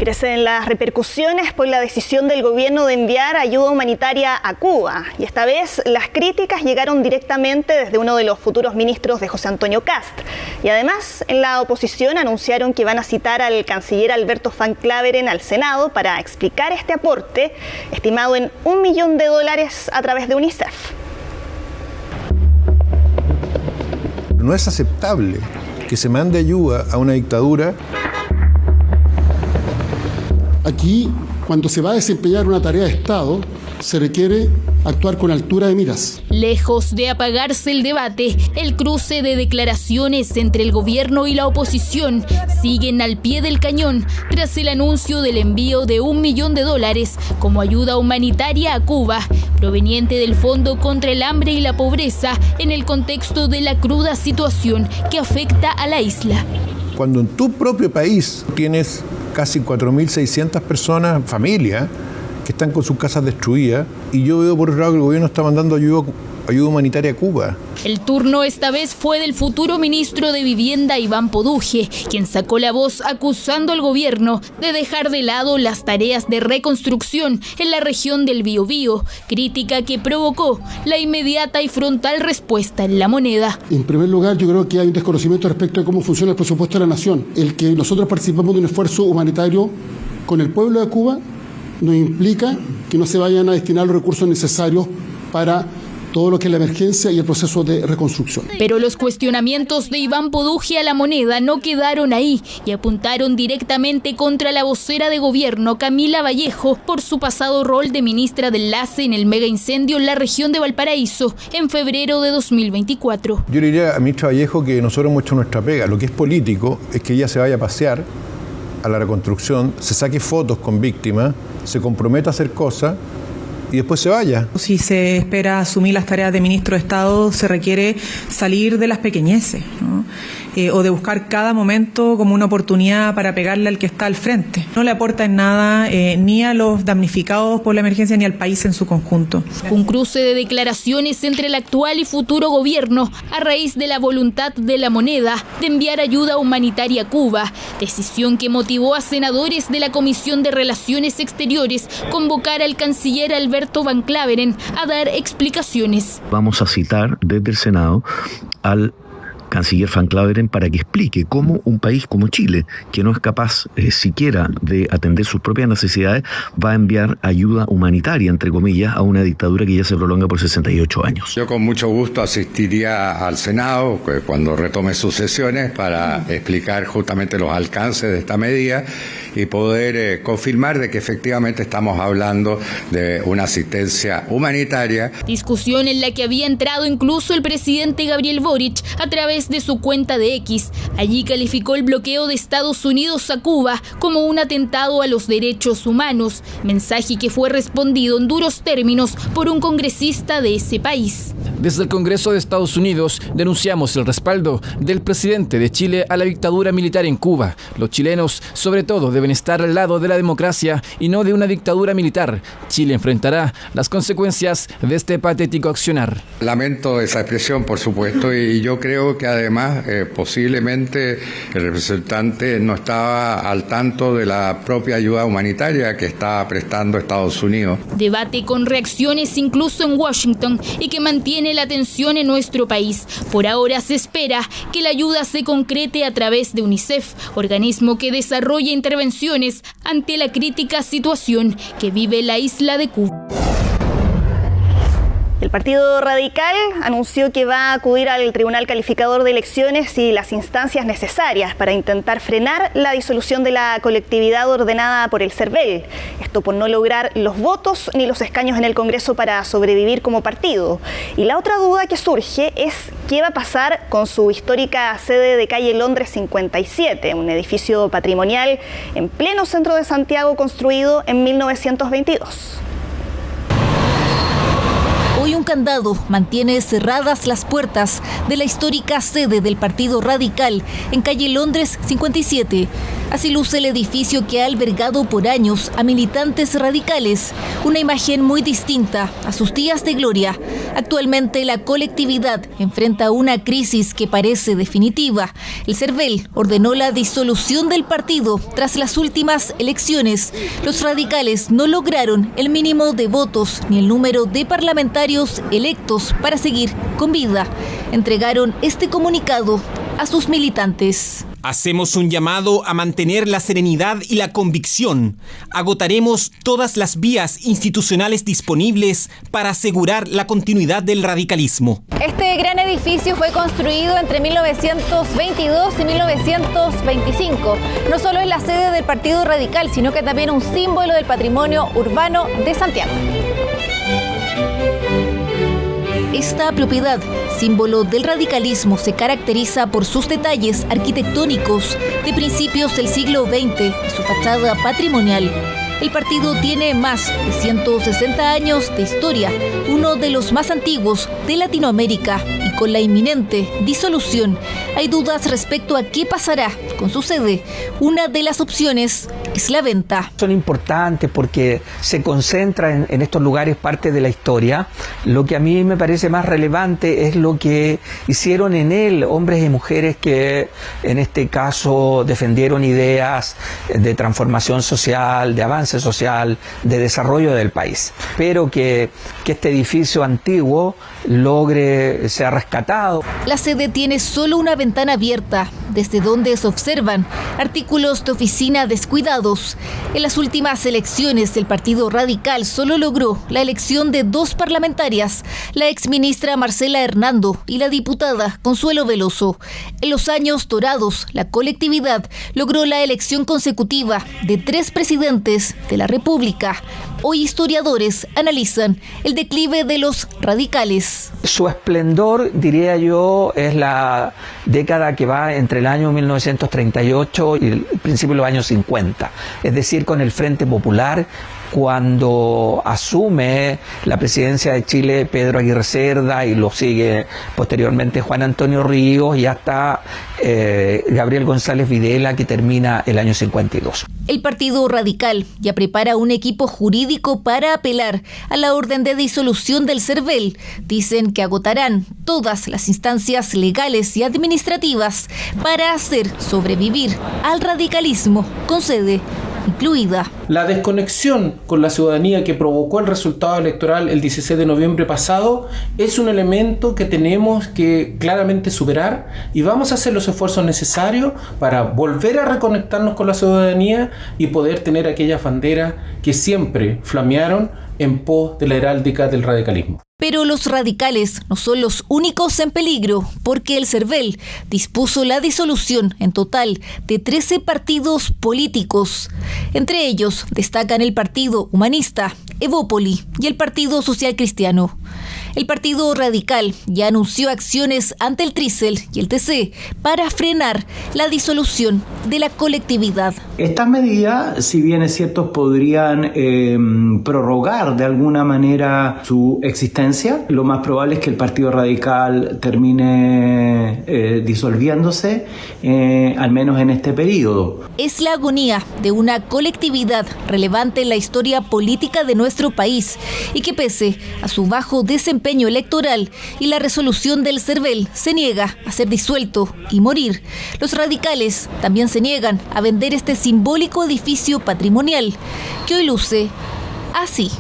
Crecen las repercusiones por la decisión del gobierno de enviar ayuda humanitaria a Cuba. Y esta vez las críticas llegaron directamente desde uno de los futuros ministros de José Antonio Kast. Y además, en la oposición anunciaron que van a citar al canciller Alberto Van Klaveren al Senado para explicar este aporte, estimado en $1 millón a través de UNICEF. No es aceptable que se mande ayuda a una dictadura. Aquí, cuando se va a desempeñar una tarea de Estado, se requiere actuar con altura de miras. Lejos de apagarse el debate, el cruce de declaraciones entre el gobierno y la oposición siguen al pie del cañón tras el anuncio del envío de $1 millón como ayuda humanitaria a Cuba, proveniente del Fondo contra el Hambre y la Pobreza, en el contexto de la cruda situación que afecta a la isla. Cuando en tu propio país tienes casi 4.600 personas, familias, que están con sus casas destruidas, y yo veo por otro lado que el gobierno está mandando ayuda humanitaria a Cuba. El turno esta vez fue del futuro ministro de Vivienda, Iván Poduje, quien sacó la voz acusando al gobierno de dejar de lado las tareas de reconstrucción en la región del Biobío, crítica que provocó la inmediata y frontal respuesta en La Moneda. En primer lugar, yo creo que hay un desconocimiento respecto de cómo funciona el presupuesto de la nación. El que nosotros participamos de un esfuerzo humanitario con el pueblo de Cuba no implica que no se vayan a destinar los recursos necesarios para todo lo que es la emergencia y el proceso de reconstrucción. Pero los cuestionamientos de Iván Poduje a La Moneda no quedaron ahí y apuntaron directamente contra la vocera de gobierno, Camila Vallejo, por su pasado rol de ministra de Enlace en el mega incendio en la región de Valparaíso en febrero de 2024. Yo le diría a la ministra Vallejo que nosotros hemos hecho nuestra pega. Lo que es político es que ella se vaya a pasear a la reconstrucción, se saque fotos con víctimas, se comprometa a hacer cosas y después se vaya. Si se espera asumir las tareas de ministro de Estado, se requiere salir de las pequeñeces, ¿no? O de buscar cada momento como una oportunidad para pegarle al que está al frente. No le aporta en nada ni a los damnificados por la emergencia ni al país en su conjunto. Un cruce de declaraciones entre el actual y futuro gobierno a raíz de la voluntad de La Moneda de enviar ayuda humanitaria a Cuba, decisión que motivó a senadores de la Comisión de Relaciones Exteriores convocar al canciller Alberto Van Klaveren a dar explicaciones. Vamos a citar desde el Senado al canciller Van Klaveren para que explique cómo un país como Chile, que no es capaz siquiera de atender sus propias necesidades, va a enviar ayuda humanitaria, entre comillas, a una dictadura que ya se prolonga por 68 años. Yo con mucho gusto asistiría al Senado cuando retome sus sesiones para explicar justamente los alcances de esta medida y poder confirmar de que efectivamente estamos hablando de una asistencia humanitaria. Discusión en la que había entrado incluso el presidente Gabriel Boric a través de su cuenta de X. Allí calificó el bloqueo de Estados Unidos a Cuba como un atentado a los derechos humanos, mensaje que fue respondido en duros términos por un congresista de ese país. Desde el Congreso de Estados Unidos denunciamos el respaldo del presidente de Chile a la dictadura militar en Cuba. Los chilenos, sobre todo, deben estar al lado de la democracia y no de una dictadura militar. Chile enfrentará las consecuencias de este patético accionar. Lamento esa expresión, por supuesto, y yo creo que además posiblemente el representante no estaba al tanto de la propia ayuda humanitaria que está prestando Estados Unidos. Debate con reacciones incluso en Washington y que mantiene la tensión en nuestro país. Por ahora se espera que la ayuda se concrete a través de UNICEF, organismo que desarrolla intervenciones ante la crítica situación que vive la isla de Cuba. El Partido Radical anunció que va a acudir al Tribunal Calificador de Elecciones y las instancias necesarias para intentar frenar la disolución de la colectividad ordenada por el CERVEL. Esto por no lograr los votos ni los escaños en el Congreso para sobrevivir como partido. Y la otra duda que surge es qué va a pasar con su histórica sede de calle Londres 57, un edificio patrimonial en pleno centro de Santiago construido en 1922. Hoy un candado mantiene cerradas las puertas de la histórica sede del Partido Radical en calle Londres 57. Así luce el edificio que ha albergado por años a militantes radicales, una imagen muy distinta a sus días de gloria. Actualmente la colectividad enfrenta una crisis que parece definitiva. El CERVEL ordenó la disolución del partido tras las últimas elecciones. Los radicales no lograron el mínimo de votos ni el número de parlamentarios electos para seguir con vida. Entregaron este comunicado a sus militantes. Hacemos un llamado a mantener la serenidad y la convicción. Agotaremos todas las vías institucionales disponibles para asegurar la continuidad del radicalismo. Este gran edificio fue construido entre 1922 y 1925. No solo es la sede del Partido Radical, sino que también un símbolo del patrimonio urbano de Santiago. Esta propiedad, símbolo del radicalismo, se caracteriza por sus detalles arquitectónicos de principios del siglo XX y su fachada patrimonial. El partido tiene más de 160 años de historia, uno de los más antiguos de Latinoamérica, y con la inminente disolución hay dudas respecto a qué pasará con su sede. Una de las opciones es la venta. Son importantes porque se concentra en estos lugares parte de la historia. Lo que a mí me parece más relevante es lo que hicieron en él hombres y mujeres que en este caso defendieron ideas de transformación social, de avance social, de desarrollo del país. Espero que este edificio antiguo logre ser rescatado. La sede tiene solo una ventana abierta, desde donde se observan artículos de oficina descuidados. En las últimas elecciones, el Partido Radical solo logró la elección de 2 parlamentarias, la exministra Marcela Hernando y la diputada Consuelo Veloso. En los años dorados, la colectividad logró la elección consecutiva de 3 presidentes de la República. Hoy historiadores analizan el declive de los radicales. Su esplendor, diría yo, es la década que va entre el año 1938 y el principio de los años 50. Es decir, con el Frente Popular, cuando asume la presidencia de Chile Pedro Aguirre Cerda y lo sigue posteriormente Juan Antonio Ríos y hasta Gabriel González Videla, que termina el año 52. El Partido Radical ya prepara un equipo jurídico para apelar a la orden de disolución del CERVEL. Dicen que agotarán todas las instancias legales y administrativas para hacer sobrevivir al radicalismo con sede incluida. La desconexión con la ciudadanía que provocó el resultado electoral el 16 de noviembre pasado es un elemento que tenemos que claramente superar, y vamos a hacer los esfuerzos necesarios para volver a reconectarnos con la ciudadanía y poder tener aquellas banderas que siempre flamearon en pos de la heráldica del radicalismo. Pero los radicales no son los únicos en peligro, porque el CERVEL dispuso la disolución en total de 13 partidos políticos. Entre ellos destacan el Partido Humanista, Evópoli y el Partido Social Cristiano. El Partido Radical ya anunció acciones ante el Trisel y el TC para frenar la disolución de la colectividad. Estas medidas, si bien es cierto, podrían prorrogar de alguna manera su existencia. Lo más probable es que el Partido Radical termine disolviéndose, al menos en este periodo. Es la agonía de una colectividad relevante en la historia política de nuestro país y que, pese a su bajo desempeño electoral y la resolución del CERVEL, se niega a ser disuelto y morir. Los radicales también se niegan a vender este simbólico edificio patrimonial que hoy luce así.